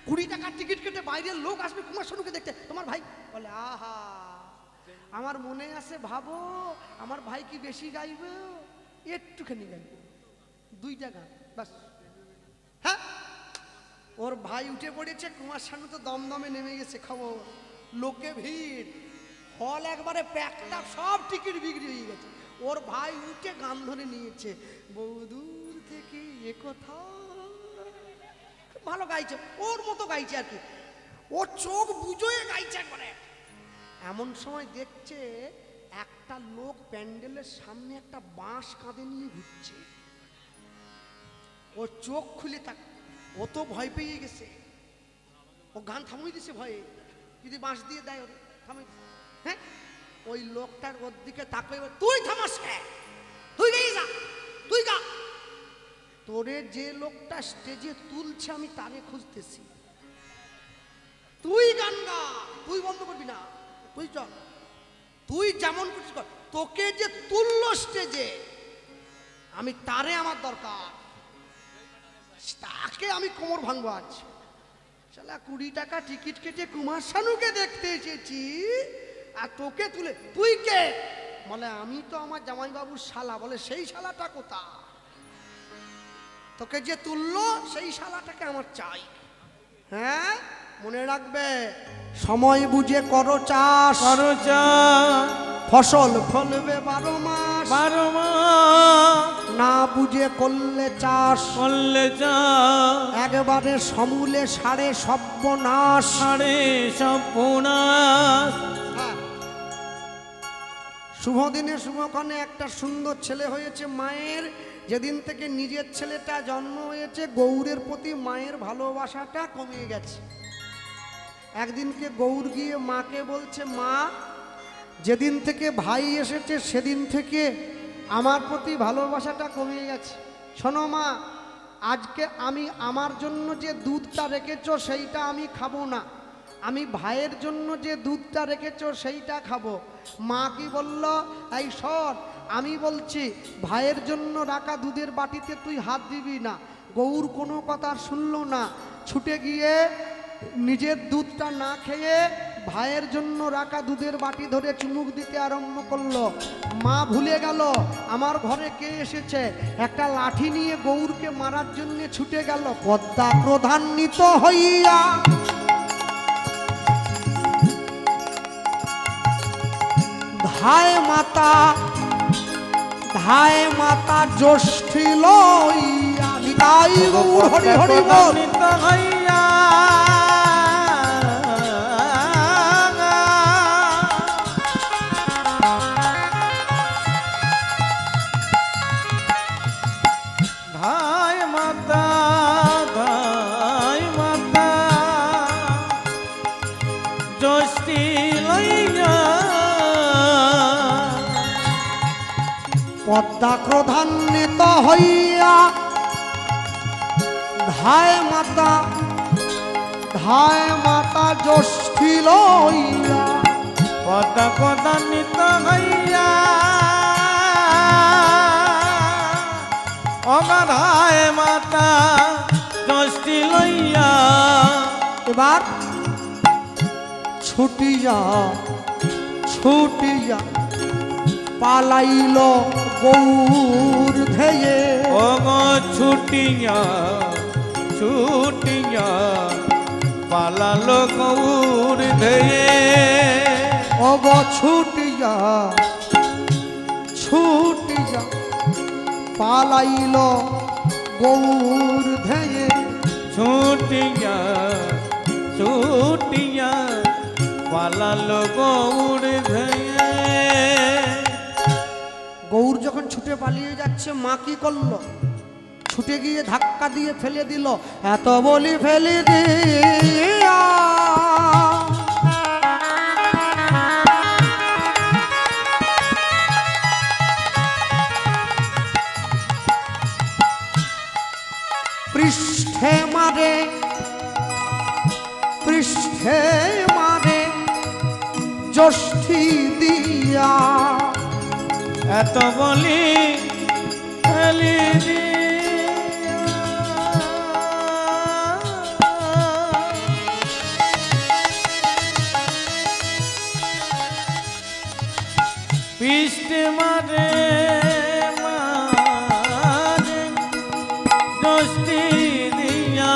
20 টাকার টিকিট কেটে বাইরের লোক আসবে কুমার শানুকে দেখতে, তোমার ভাই? বলে আহা, আমার মনে আছে, ভাবো আমার ভাই কি বেশি গাইবে? একটুখানি গাইবে, 2টা গান বাস। হ্যাঁ, ওর ভাই উঠে পড়েছে, কুমার শানু তো দমদমে নেমে গেছে। খবর, লোকে ভিড়, হল একবারে প্যাকটা, সব টিকিট বিক্রি হয়ে গেছে। ওর ভাই উঠে গান ধরে নিয়েছে, বহুদূর থেকে এ কথা। ভালো গাইছে, ওর মতো গাইছে আর কি, ওর চোখ বুঝোয় গাইছে একবারে। এমন সময় দেখছে একটা লোক প্যান্ডেলের সামনে একটা বাঁশ কাঁধে নিয়ে ঘুরছে। ওর চোখ খুলে তাক, ও তো ভয় পেয়ে গেছে, ও গান থামিয়ে দিছে ভয়ে, যদি বাঁশ দিয়ে দেয় ওরে থামিয়ে। হ্যাঁ, ওই লোকটার ওর দিকে তাকাই, তুই থামাস কে? তুই গেই যা, তুই গা। তোরে যে লোকটা স্টেজে তুলছে আমি তারে খুঁজতেছি, তুই গান গা, তুই বন্ধ করবি না, তুই চল, তুই যেমন করছিস কর। তোকে যে তুললো স্টেজে, আমি তারে আমার দরকার, তাকে আমি কোমর ভাঙবো আজ। শালা 20 টাকা টিকিট কেটে কুমার শানুকে দেখতে এসেছি, আর তোকে তুলে, তুই কে? বলে আমি তো আমার জামাইবাবুর শালা। বলে সেই শালাটা কোথা? তোকে যে তুললো সেই শালাটাকে আমার চাই। হ্যাঁ, মনে রাখবে, সময় বুঝে করো চাষ, করো চাষ, ফসল ফলবে 12 মাস। 12 মাস না বুঝে করলে চাষ, করলে যা একবারে সমূলে সাড়ে সর্বনাশ। সাড়ে সর্বনাশ। শুভ দিনে শুভক্ষণে একটা সুন্দর ছেলে হয়েছে মায়ের। যেদিন থেকে নিজের ছেলেটা জন্ম হয়েছে গৌরের প্রতি মায়ের ভালোবাসাটা কমে গেছে। একদিনকে গৌর গিয়ে মাকে বলছে, মা যেদিন থেকে ভাই এসেছে সেদিন থেকে আমার প্রতি ভালোবাসাটা কমে গেছে। শোনো মা, আজকে আমি আমার জন্য যে দুধটা রেখেছো সেইটা আমি খাবো না, আমি ভাইয়ের জন্য যে দুধটা রেখেছো সেইটা খাবো। মা কি বলল, এই শোন, আমি বলছি ভাইয়ের জন্য রাখা দুধের বাটিতে তুই হাত দিবি না। গৌর কোনো কথা শুনলো না, ছুটে গিয়ে নিজের দুধটা না খেয়ে ভাইয়ের জন্য রাখা দুধের বাটি ধরে চুমুক দিতে আরম্ভ করলো। মা ভুলে গেল আমার ঘরে কে এসেছে, একটা লাঠি নিয়ে গৌরকে মারার জন্য ছুটে গেল। পদ্মা ক্রোধান্বিত হইয়া ধায় মাতা জ্যোষ্ঠী লইয়া, নিতাই গৌর হরি হরি বল। পদ্মা ক্রোধান্বিত হইয়া ধায় মাতা জ্যোষ্ঠী লইয়া, পদ্মা ক্রোধান্বিত হইয়া অগাধায় মাতা জ্যোষ্ঠী লইয়া। এবার ছুটিয়া পালাইল গৌর ধেয়ে। ও গো ছুটিয়া পালালো গৌর ধেয়ে। ও গো ছুটিয়া পালাইল গৌর ধেয়ে। ছুটিয়া পালালো গৌর ধেয়ে। গৌর যখন ছুটে পালিয়ে যাচ্ছে, মা কি করলো, ছুটে গিয়ে ধাক্কা দিয়ে ফেলে দিল। এত বলি ফেলে দিয়া পৃষ্ঠে মারে জ্যোষ্ঠী দিয়া। এত বলি ফেলি পৃষ্ঠে মারে জ্যোষ্ঠী দিয়া।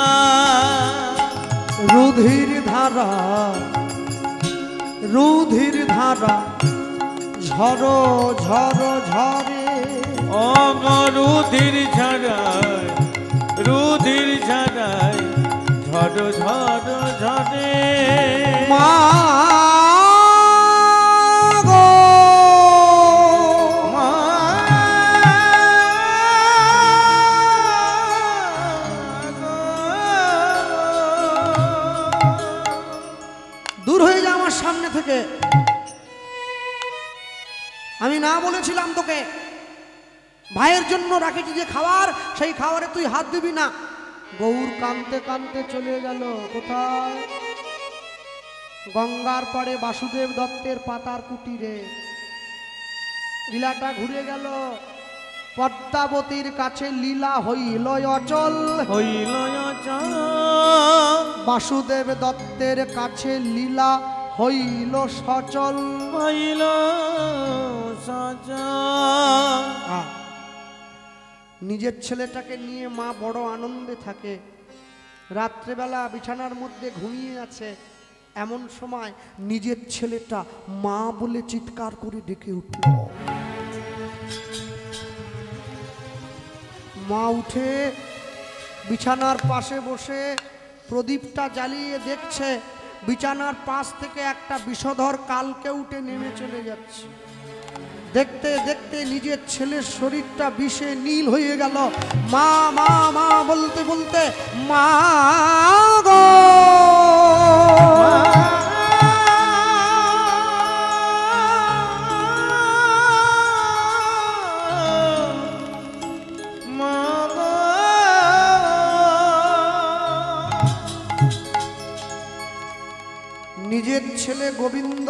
রুধির ধারা ঝরো ঝরে। ও গো রুধির ঝরায় ঝড় ঝরে। মা গো দূর হয়ে যা আমার সামনে থেকে। আমি না বলেছিলাম তোকে ভাইয়ের জন্য রাখেছি যে খাবার, সেই খাবারে তুই হাত দিবি না। গৌর কাঁদতে কাঁদতে চলে গেল কোথায়, গঙ্গার পাড়ে বাসুদেব দত্তের পাতার কুটিরে। লীলাটা ঘুরে গেল, পদ্মাবতীর কাছে লীলা হইল অচল। বাসুদেব দত্তের কাছে লীলা হইল সচল। নিজের ছেলেটাকে নিয়ে মা বড় আনন্দে থাকে। রাত্রেবেলা বিছানার মধ্যে ঘুমিয়ে আছে, এমন সময় নিজের ছেলেটা মা বলে চিৎকার করে ডেকে উঠল। মা উঠে বিছানার পাশে বসে প্রদীপটা জ্বালিয়ে দেখছে বিছানার পাশ থেকে একটা বিষধর কালকে উঠে নেমে চলে যাচ্ছে। দেখতে দেখতে নিজের ছেলের শরীরটা বিষে নীল হয়ে গেল। মা মা মা বলতে বলতে মা গো নিজের ছেলে গোবিন্দ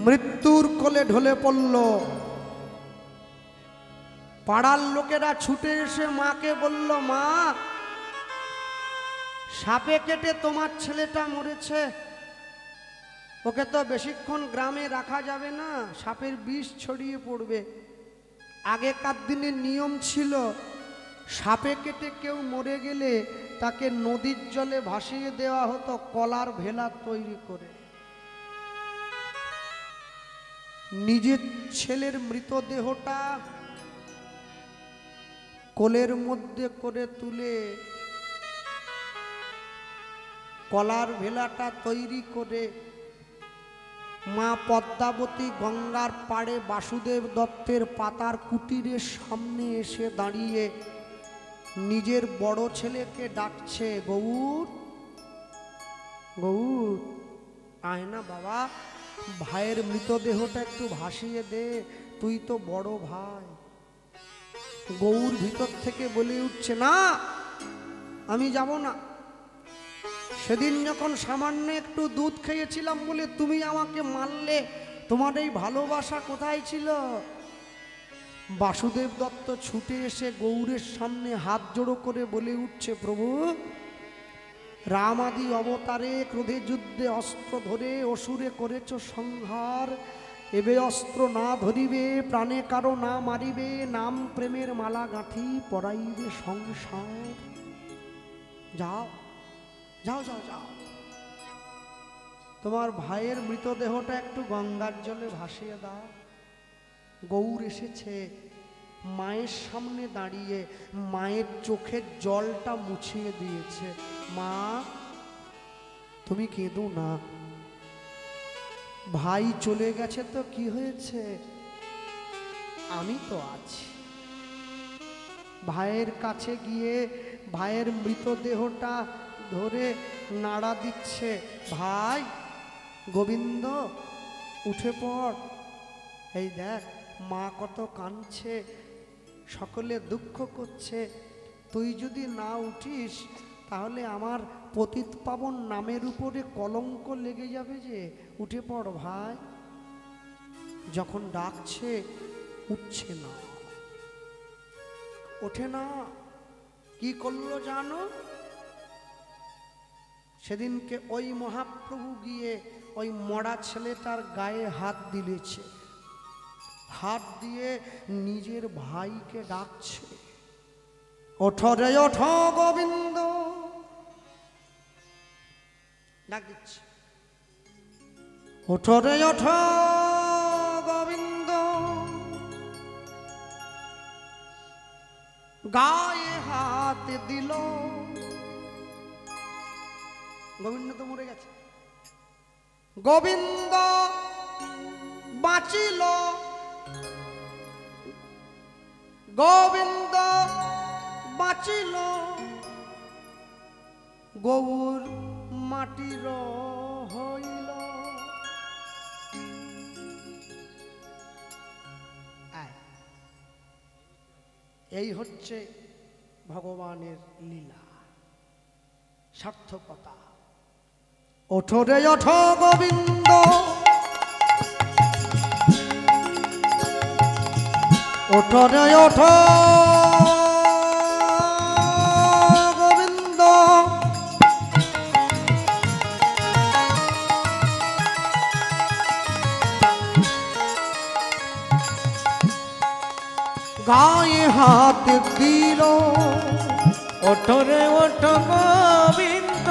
মৃত্যুর কোলে ঢলে পড়ল। পাড়ার লোকেরা ছুটে এসে মাকে বলল, মা সাপে কেটে তোমার ছেলেটা মরেছে, ওকে তো বেশিক্ষণ গ্রামে রাখা যাবে না, সাপের বিষ ছড়িয়ে পড়বে। আগেকার দিনের নিয়ম ছিল সাপে কেটে কেউ মরে গেলে তাকে নদীর জলে ভাসিয়ে দেওয়া হতো কলার ভেলা তৈরি করে। নিজের ছেলের মৃতদেহটা কোলের মধ্যে করে তুলে কলার ভেলাটা তৈরি করে মা পদ্মাবতী গঙ্গার পাড়ে বাসুদেব দত্তের পাতার কুটিরের সামনে এসে দাঁড়িয়ে নিজের বড় ছেলেকে ডাকছে, গৌর গৌর আয় না বাবা, ভাইয়ের মৃতদেহটা একটু ভাসিয়ে দে, তুই তো বড় ভাই। গৌর ভিতর থেকে বলে উঠছে, না আমি যাব না। সেদিন যখন সামান্য একটু দুধ খেয়েছিলাম বলে তুমি আমাকে মারলে, তোমার এই ভালোবাসা কোথায় ছিল? বাসুদেব দত্ত ছুটে এসে গৌরের সামনে হাত জোড়ো করে বলে উঠছে, প্রভু রামাদি অবতারে ক্রোধে যুদ্ধে অস্ত্র ধরে অসুরে করেছ সংহার, এবে অস্ত্র না ধরিবে প্রাণে কারো না মারিবে, নাম প্রেমের মালা গাঁথি পরাইবে সংসার। যাও যাও যাও যাও, তোমার ভাইয়ের মৃতদেহটা একটু গঙ্গার জলে ভাসিয়ে দাও। গৌর এসেছে, মায়ের সামনে দাঁড়িয়ে মায়ের চোখের জলটা মুছিয়ে দিয়েছে। মা তুমি কেঁদো না, ভাই চলে গেছে তো কি হয়েছে, আমি তো আছি। ভাইয়ের কাছে গিয়ে ভাইয়ের মৃতদেহটা ধরে নাড়া দিচ্ছে, ভাই গোবিন্দ উঠে পড়, এই দেখ মা কত কাঁদছে, সকলে দুঃখ করছে, তুই যদি না উঠিস তাহলে আমার পতিত পাবন নামের উপরে কলঙ্ক লেগে যাবে যে, উঠে পড় ভাই। যখন ডাকছে উঠছে না, ওঠে না। কি করলো জানো? সেদিনকে ওই মহাপ্রভু গিয়ে ওই মরা ছেলেটার গায়ে হাত দিলেছে, হাত দিয়ে নিজের ভাইকে ডাকছে, ওঠো রে ওঠো গোবিন্দ, ডাক দিচ্ছে, ওঠো রে ওঠো গোবিন্দ। গায়ে হাত দিল, গোবিন্দ তো মরে গেছে, গোবিন্দ বাঁচিল, গোবিন্দ বাঁচিল, গৌর মাটির হইল। এই হচ্ছে ভগবানের লীলা, সার্থকতা। ওঠো রে ওঠো গোবিন্দ, ওঠো রে ওঠো গোবিন্দ, গায়ে হাত দিল, ওঠো রে ওঠো গোবিন্দ,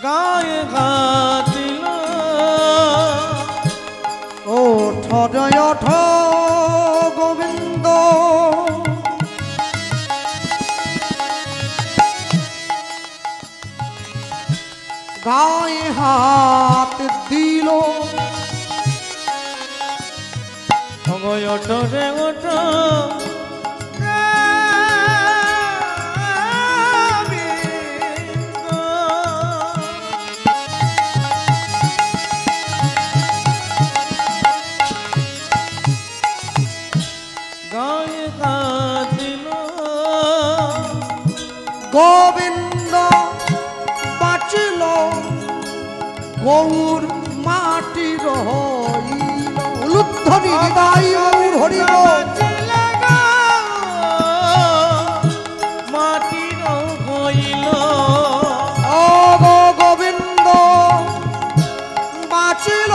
গায়ে গাছিল ওঠ জয় ওঠ গোবিন্দ গায়ে হাত দিল অগয় ওঠ রে ওঠ গায়ে কাঁদিল গোবিন্দ বাঁচিল গৌর মাটির হইল উলুধ্বনি নিতাই গৌর হরি বল। মাটির হইল ও গো গোবিন্দ বাঁচিল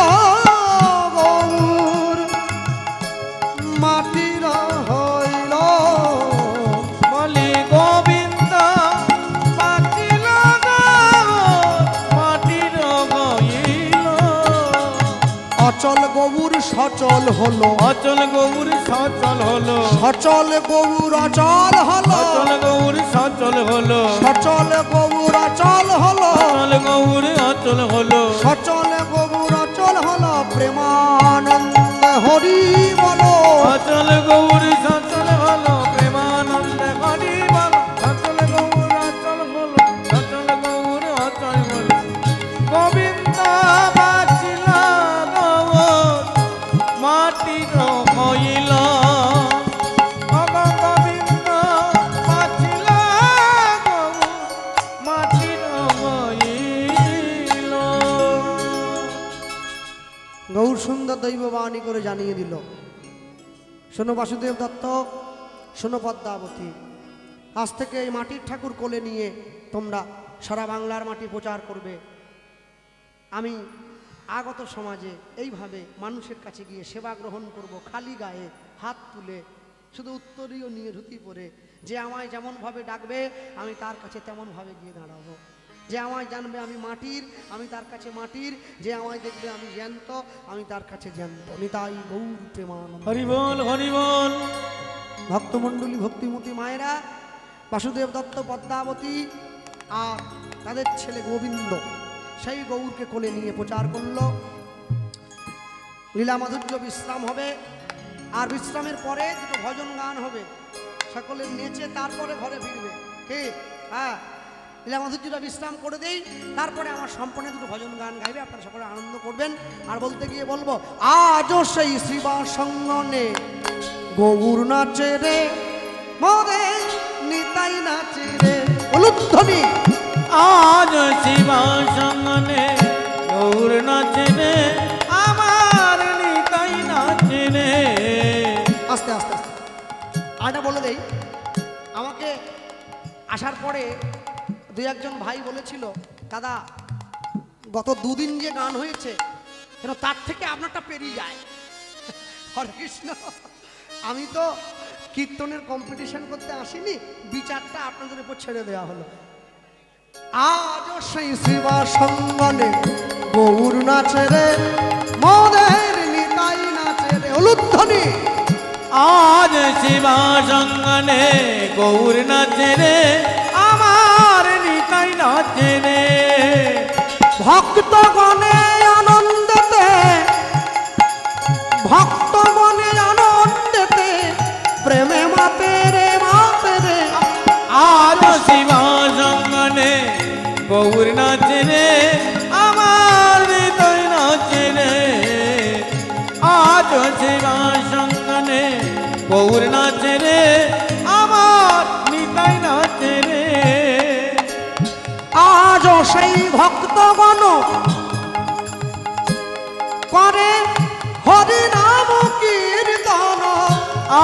গৌর মাটির হইল বলি গোবিন্দ বাঁচিল মাটির হইল অচল গৌর সচল হলো অচল গৌর সচল হলো সচল গৌর অচল হলো অচল গৌর সচল হলো সচল গৌর অচল হলো অচল গৌর অচল হলো সচল গৌর অচল হলো প্রেমানন্দ হরি বলো অচল গৌর সচল হলো প্রেমানন্দ হরি বল অচল গৌর অচল হলো অচল গৌর অচল হলো গোবিন্দ বাঁচিল গৌর মাটির হইল গোবিন্দ বাঁচিল গৌর মাটির হইল। গৌর সুন্দর দৈববাণী করে জানিয়ে দিল শোনো বাসুদেব দত্ত শোনো পদ্মাবতী আজ থেকে এই মাটির ঠাকুর কোলে নিয়ে তোমরা সারা বাংলার মাটি প্রচার করবে। আমি আগত সমাজে এইভাবে মানুষের কাছে গিয়ে সেবা গ্রহণ করব খালি গায়ে হাত তুলে শুধু উত্তরীয় নিয়ে ধুতি পরে যে আমায় যেমনভাবে ডাকবে আমি তার কাছে তেমনভাবে গিয়ে দাঁড়াবো যে আমায় জানবে আমি মাটির আমি তার কাছে মাটির যে আমায় দেখবে আমি জ্যান্ত আমি তার কাছে জ্যান্ত নিতাই গৌর প্রেমানন্দ হরি বল হরি বল। ভক্তমণ্ডলী ভক্তিমতী মায়েরা বাসুদেব দত্ত পদ্মাবতী আর তাদের ছেলে গোবিন্দ সেই গৌরকে কোলে নিয়ে প্রচার করলো। লীলা মাধুর্য বিশ্রাম হবে আর বিশ্রামের পরে দুটো ভজন গান হবে সকলে নেচে তারপরে ঘরে ফিরবে কে হ্যাঁ লীলা মাধুর্যটা বিশ্রাম করে দেই তারপরে আমার সম্পূর্ণ দুটো ভজন গান গাইবে আপনারা সকলে আনন্দ করবেন। আর বলতে গিয়ে বলবো আজও সেই শিবা সঙ্গনে গৌর নাচে রে মরে নিতাই নাচে রে উলুধ্বনি আজ শিবা সঙ্গনে গৌর নাচে রে আমার নিতাই নাচে রে। আস্তে আস্তে আস্তে আরেকটা বলে দেই আমাকে আসার পরে দুই একজন ভাই বলেছিল দাদা গত দুদিন যে গান হয়েছে কেন তার থেকে আপনারটা পেরিয়ে যায়। হরে কৃষ্ণ আমি তো কীর্তনের কম্পিটিশন করতে আসিনি বিচারটা আপনাদের উপর ছেড়ে দেওয়া হলো। আজও সেই শিবা সঙ্গনে গৌর নাচে রে মোদের নিতাই নাচে রে উলুধ্বনি আজ শিবা সঙ্গনে গৌর নাচে রে আমার নিতাই নাচে রে। ভক্তগণে আনন্দেতে ভক্তগণে আনন্দেতে প্রেমে মাপে রে আজ শিবা সঙ্গনে গৌর নাচে রে আমার নিতাই নাচে রে। আজ শিবা সঙ্গনে গৌর নাচে রে আমার নিতাই নাচে রে। আজও সেই ভক্তগণ করে হরি নাম কীর্তন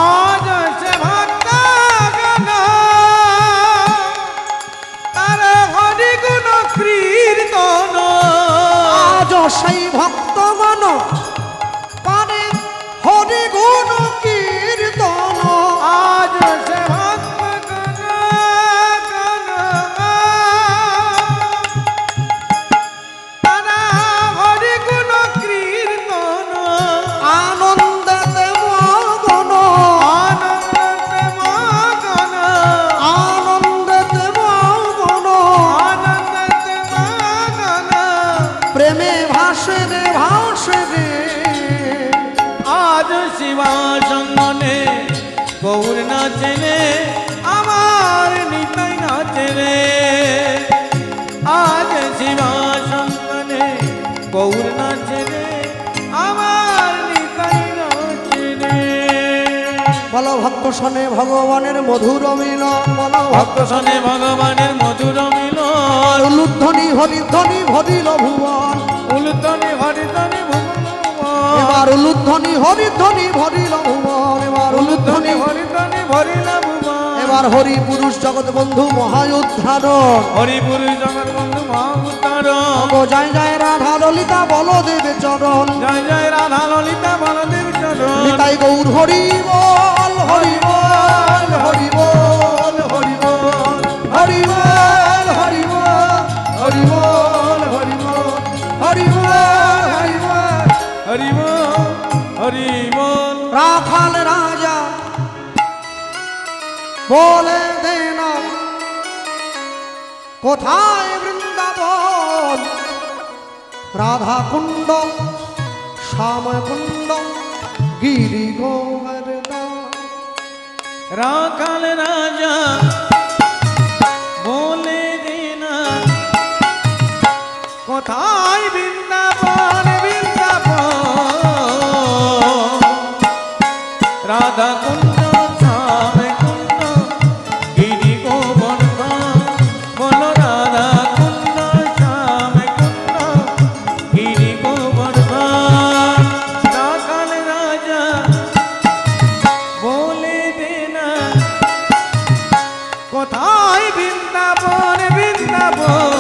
আজ সে ভক্ত গণ তার হরি গুণ কীর্তন আজও সেই ভক্তগণ করে হরি গুণ কীর্তন আজ সে ভক্ত গণ শিবা সঙ্গনে গৌর নাচে রে আমার নিতাই নাচে রে আজ শিবা সঙ্গনে গৌর নাচে রে আমার নিতাই নাচে রে বলো ভক্ত শোনে ভগবানের মধুর মিলন বলো ভক্ত শোনে ভগবানের মধুর মিলন উলুধ্বনি হরিধ্বনি ভরিল ভুবন উলুধ্বনি হরিধ্বনি ভুবন এবার উলুধ্বনি হরিধ্বনি ভরিল ভুবন এবার উলুধ্বনি উলুধ্বনি হরিধ্বনি ভরিল ভুবন এবার হরি পুরুষ জগৎ বন্ধু মহায়ুদ্ধারণ হরিপুরী জগৎ বন্ধু মহাউত্তর ও জয় জয় রাধা ললিতা বলদেব চরণ জয় জয় রাধা ললিতা বলদেব চরণ নিতাই গৌর হরি বল হরি বল হরি বল হরি বল হরি বল হরি বল হরি বল হরি বল হরি বল হরি বল হরি বল হরি বল রাখাল রাজা বলে দেনা কোথায় বৃন্দাবন রাধা কুণ্ড শ্যাম কুণ্ড গিরি গোবর্ধন রাখাল রাজা বলে দেনা কোথায় বৃন্দাবন বৃন্দাবন রাধা কুণ্ড শ্যাম কুণ্ড গিরি গোবর্ধন বলো রাধা কুণ্ড শ্যাম কুণ্ড গিরি গোবর্ধন রাখাল রাজা বলে দেনা কোথায় বৃন্দাবন বৃন্দাবন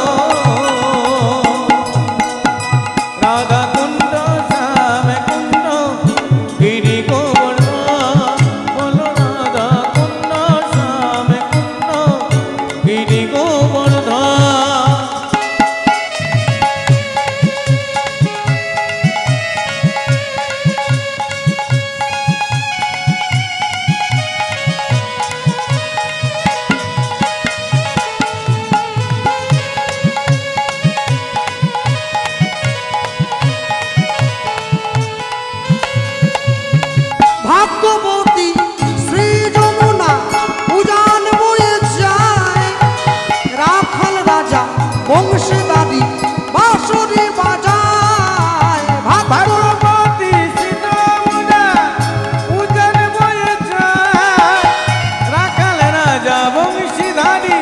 রাধা কুণ্ড শ্যাম কুণ্ড গিরি গোবর্ধন বলো রাধা কুণ্ড শ্যাম কুণ্ড গিরি গোবর্ধন ভাগ্যবতী শ্রী যমুনা উজান বয়ে যায় রাখাল রাজা বংশীদারি বাঁশরি বাজায় ভাগবতী সীতামুনা উজান বয়ে যায় রাখাল রাজা বংশীধারী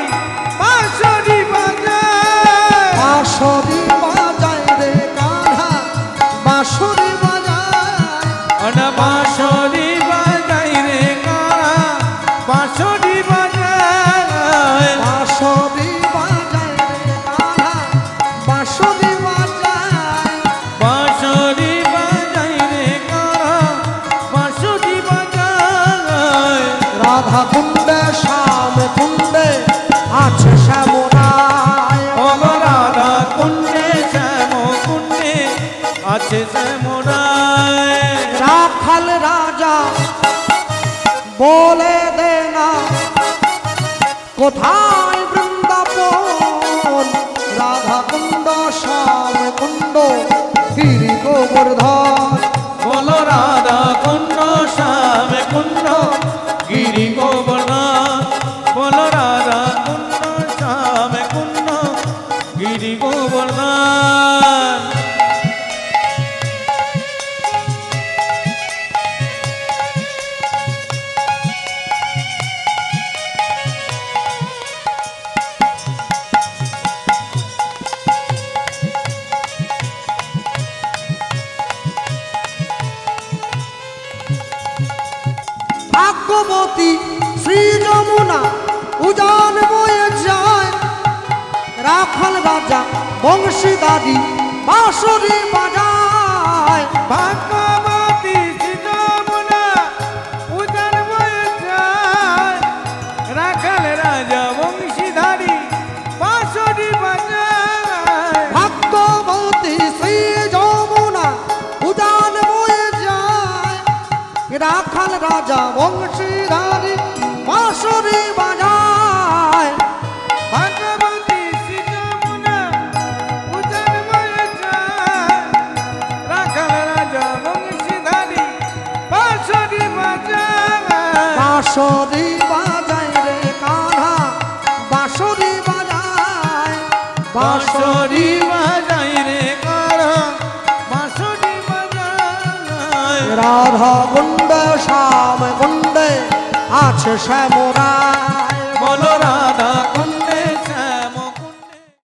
বাঁশরি বাজায় বাঁশরি বাজায় রে কাঁধা বাঁশরি বাজায় বাঁশরি বাজাই রে কারা বাঁশরি বাজায় বাঁশরি বাজায় রে কাঁধা বাঁশরি বাজায় বাঁশরি বাজাই রে কারা বাঁশরি বাজায় রাধা কুণ্ডে শ্যাম কুণ্ডে আছে শ্যামরায় ও রাধা কুণ্ডে শ্যাম কুণ্ডে আছে শ্যামরায় রাখাল রাজা বলে দেনা কোথায় বৃন্দাবন রাধা কুণ্ড শ্যাম কুণ্ড গিরি গোবর্ধন বলো রাধা কুণ্ড শ্যাম কুণ্ড গিরি গোবর্ধন বলো রাধা কুণ্ড শ্যাম কুণ্ড গিরি গোবর্ধন ভাগ্যবতী শ্রী যমুনা উজান বয়ে যায় রাখাল রাজা বংশীদারি বাঁশরি বাজায় ভাগ্যবতী সীতামুনা উজান বয়ে যায় রাখাল রাজা বংশীধারী বাঁশরি বাজায় ভাগ্যবতী শ্রী যমুনা উজান বয়ে যায় রাখাল রাজা বংশীধারী বাঁশরি বাজায় ভাগ্যবতী সীতামুনা উজান বয়ে যায় রাখাল রাজা বংশীধারী বাঁশরি বাঁশরি বাজায় রে কান্হা বাঁশরি বাজায় বাঁশরি বাজায় রে কান্হা বাঁশরি বাজায় রাধা গুন্ডে শ্যাম গুন্ডে আছে শ্যামরা